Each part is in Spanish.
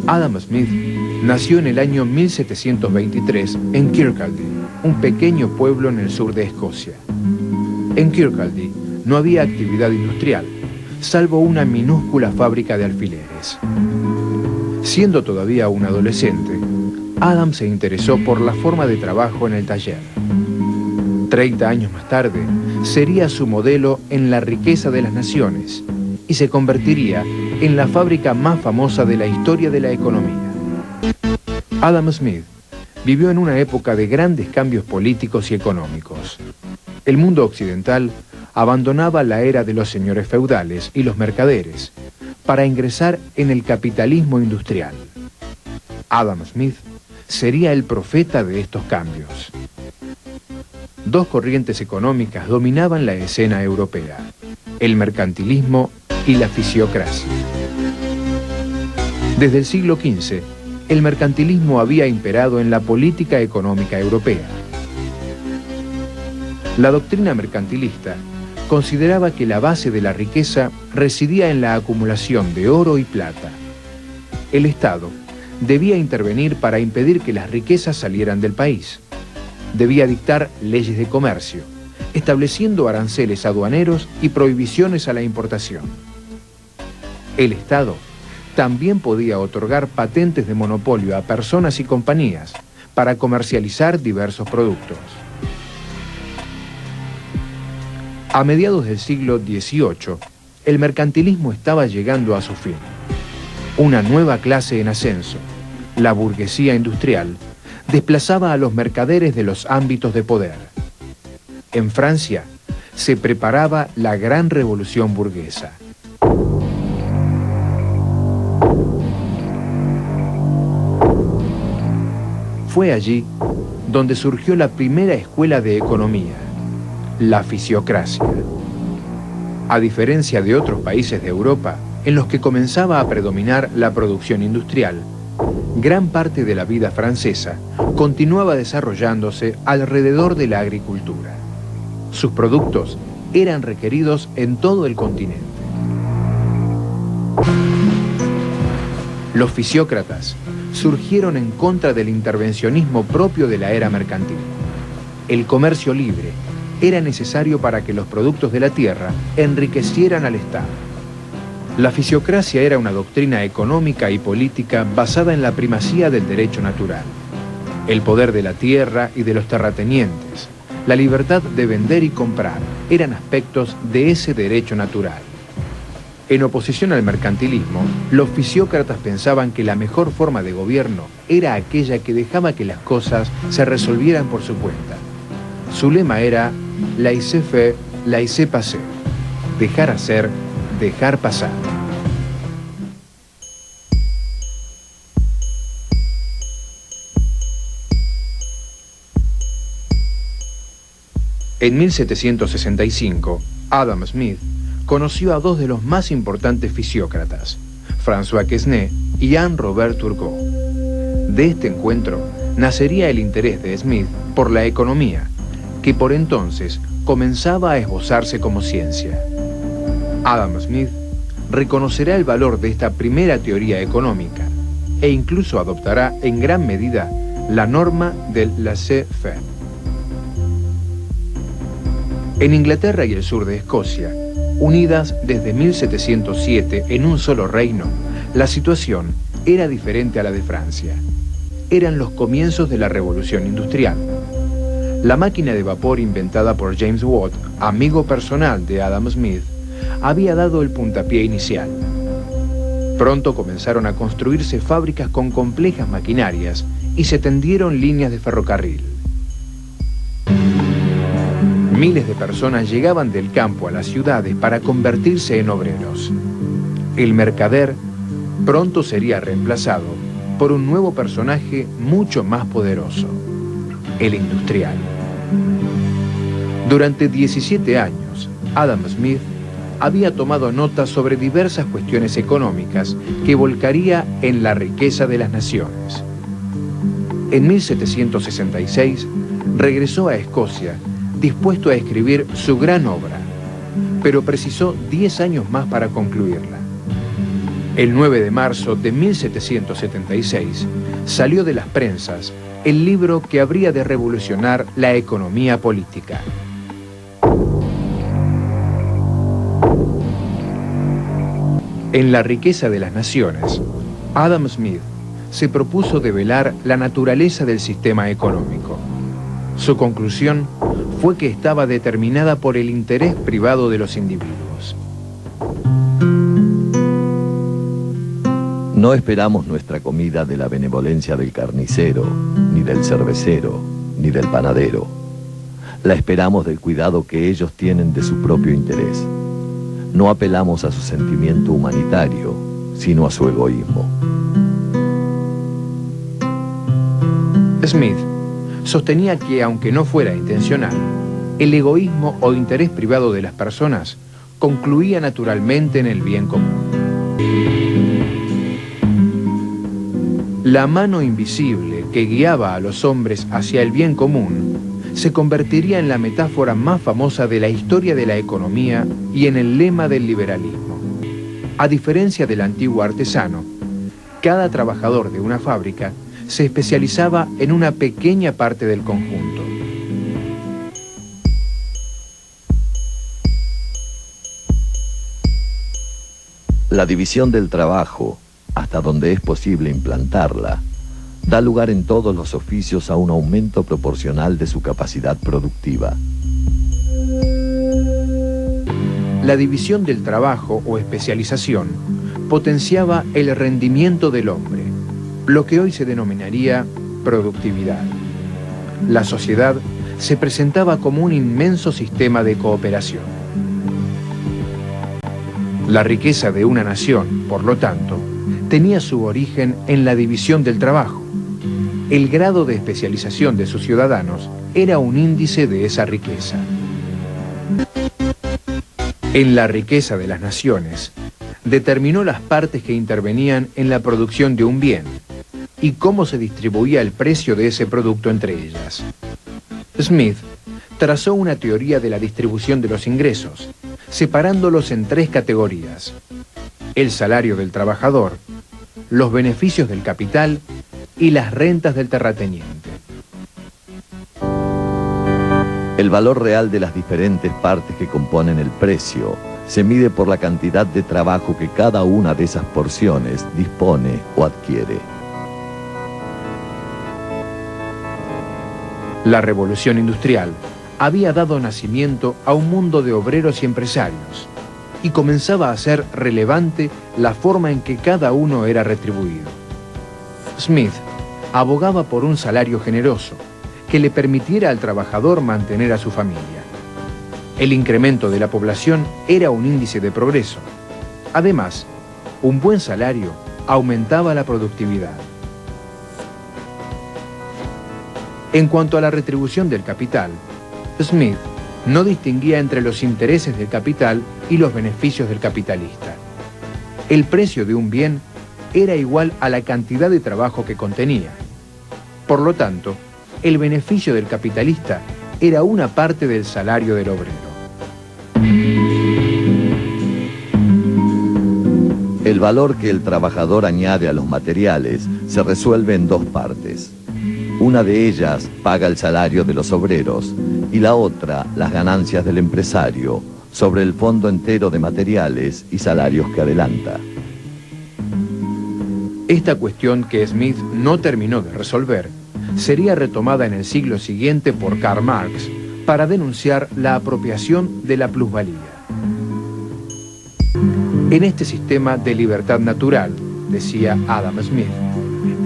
Adam Smith nació en el año 1723 en Kirkcaldy, un pequeño pueblo en el sur de Escocia. En Kirkcaldy no había actividad industrial, salvo una minúscula fábrica de alfileres. Siendo todavía un adolescente, Adam se interesó por la forma de trabajo en el taller. 30 años más tarde, sería su modelo en la riqueza de las naciones y se convertiría en la fábrica más famosa de la historia de la economía. Adam Smith vivió en una época de grandes cambios políticos y económicos. El mundo occidental abandonaba la era de los señores feudales y los mercaderes para ingresar en el capitalismo industrial. Adam Smith sería el profeta de estos cambios. Dos corrientes económicas dominaban la escena europea: el mercantilismo y la fisiocracia. Desde el siglo XV, el mercantilismo había imperado en la política económica europea. La doctrina mercantilista consideraba que la base de la riqueza residía en la acumulación de oro y plata. El Estado debía intervenir para impedir que las riquezas salieran del país. Debía dictar leyes de comercio, estableciendo aranceles aduaneros y prohibiciones a la importación. El Estado también podía otorgar patentes de monopolio a personas y compañías para comercializar diversos productos. A mediados del siglo XVIII, el mercantilismo estaba llegando a su fin. Una nueva clase en ascenso, la burguesía industrial, desplazaba a los mercaderes de los ámbitos de poder. En Francia se preparaba la gran revolución burguesa. Fue allí donde surgió la primera escuela de economía, la fisiocracia. A diferencia de otros países de Europa, en los que comenzaba a predominar la producción industrial, gran parte de la vida francesa continuaba desarrollándose alrededor de la agricultura. Sus productos eran requeridos en todo el continente. Los fisiócratas surgieron en contra del intervencionismo propio de la era mercantil. El comercio libre era necesario para que los productos de la tierra enriquecieran al Estado. La fisiocracia era una doctrina económica y política basada en la primacía del derecho natural, el poder de la tierra y de los terratenientes, la libertad de vender y comprar, eran aspectos de ese derecho natural. En oposición al mercantilismo, los fisiócratas pensaban que la mejor forma de gobierno era aquella que dejaba que las cosas se resolvieran por su cuenta. Su lema era laissez-faire, laissez-passer, dejar hacer, dejar pasar. En 1765, Adam Smith conoció a dos de los más importantes fisiócratas, François Quesnay y Anne-Robert Turgot. De este encuentro nacería el interés de Smith por la economía, que por entonces comenzaba a esbozarse como ciencia. Adam Smith reconocerá el valor de esta primera teoría económica e incluso adoptará en gran medida la norma del laissez-faire. En Inglaterra y el sur de Escocia, unidas desde 1707 en un solo reino, la situación era diferente a la de Francia. Eran los comienzos de la revolución industrial. La máquina de vapor inventada por James Watt, amigo personal de Adam Smith, había dado el puntapié inicial. Pronto comenzaron a construirse fábricas con complejas maquinarias y se tendieron líneas de ferrocarril. Miles de personas llegaban del campo a las ciudades para convertirse en obreros. El mercader pronto sería reemplazado por un nuevo personaje mucho más poderoso, el industrial. Durante 17 años, Adam Smith había tomado nota sobre diversas cuestiones económicas que volcaría en la riqueza de las naciones. En 1766 regresó a Escocia dispuesto a escribir su gran obra, pero precisó 10 años más para concluirla. El 9 de marzo de 1776 salió de las prensas el libro que habría de revolucionar la economía política. En La riqueza de las naciones, Adam Smith se propuso develar la naturaleza del sistema económico. Su conclusión fue que estaba determinada por el interés privado de los individuos. No esperamos nuestra comida de la benevolencia del carnicero, ni del cervecero, ni del panadero. La esperamos del cuidado que ellos tienen de su propio interés. No apelamos a su sentimiento humanitario, sino a su egoísmo. Smith sostenía que, aunque no fuera intencional, el egoísmo o interés privado de las personas concluía naturalmente en el bien común. La mano invisible que guiaba a los hombres hacia el bien común se convertiría en la metáfora más famosa de la historia de la economía y en el lema del liberalismo. A diferencia del antiguo artesano, cada trabajador de una fábrica se especializaba en una pequeña parte del conjunto. La división del trabajo, hasta donde es posible implantarla, da lugar en todos los oficios a un aumento proporcional de su capacidad productiva. La división del trabajo o especialización potenciaba el rendimiento del hombre, lo que hoy se denominaría productividad. La sociedad se presentaba como un inmenso sistema de cooperación. La riqueza de una nación, por lo tanto, tenía su origen en la división del trabajo. El grado de especialización de sus ciudadanos era un índice de esa riqueza. En La riqueza de las naciones, determinó las partes que intervenían en la producción de un bien y cómo se distribuía el precio de ese producto entre ellas. Smith trazó una teoría de la distribución de los ingresos, separándolos en tres categorías: el salario del trabajador, los beneficios del capital y las rentas del terrateniente. El valor real de las diferentes partes que componen el precio se mide por la cantidad de trabajo que cada una de esas porciones dispone o adquiere. La revolución industrial había dado nacimiento a un mundo de obreros y empresarios, y comenzaba a ser relevante la forma en que cada uno era retribuido. Smith abogaba por un salario generoso que le permitiera al trabajador mantener a su familia. El incremento de la población era un índice de progreso. Además, un buen salario aumentaba la productividad. En cuanto a la retribución del capital, Smith no distinguía entre los intereses del capital y los beneficios del capitalista. El precio de un bien era igual a la cantidad de trabajo que contenía. Por lo tanto, el beneficio del capitalista era una parte del salario del obrero. El valor que el trabajador añade a los materiales se resuelve en dos partes. Una de ellas paga el salario de los obreros y la otra las ganancias del empresario sobre el fondo entero de materiales y salarios que adelanta. Esta cuestión que Smith no terminó de resolver sería retomada en el siglo siguiente por Karl Marx para denunciar la apropiación de la plusvalía. En este sistema de libertad natural, decía Adam Smith,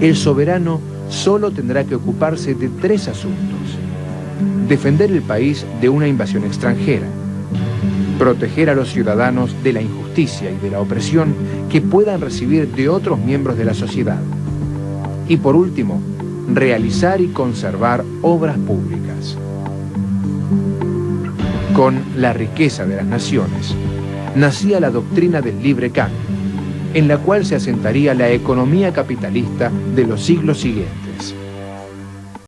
el soberano solo tendrá que ocuparse de tres asuntos: defender el país de una invasión extranjera, proteger a los ciudadanos de la injusticia y de la opresión que puedan recibir de otros miembros de la sociedad, y por último, realizar y conservar obras públicas. Con La riqueza de las naciones, nacía la doctrina del libre cambio, en la cual se asentaría la economía capitalista de los siglos siguientes.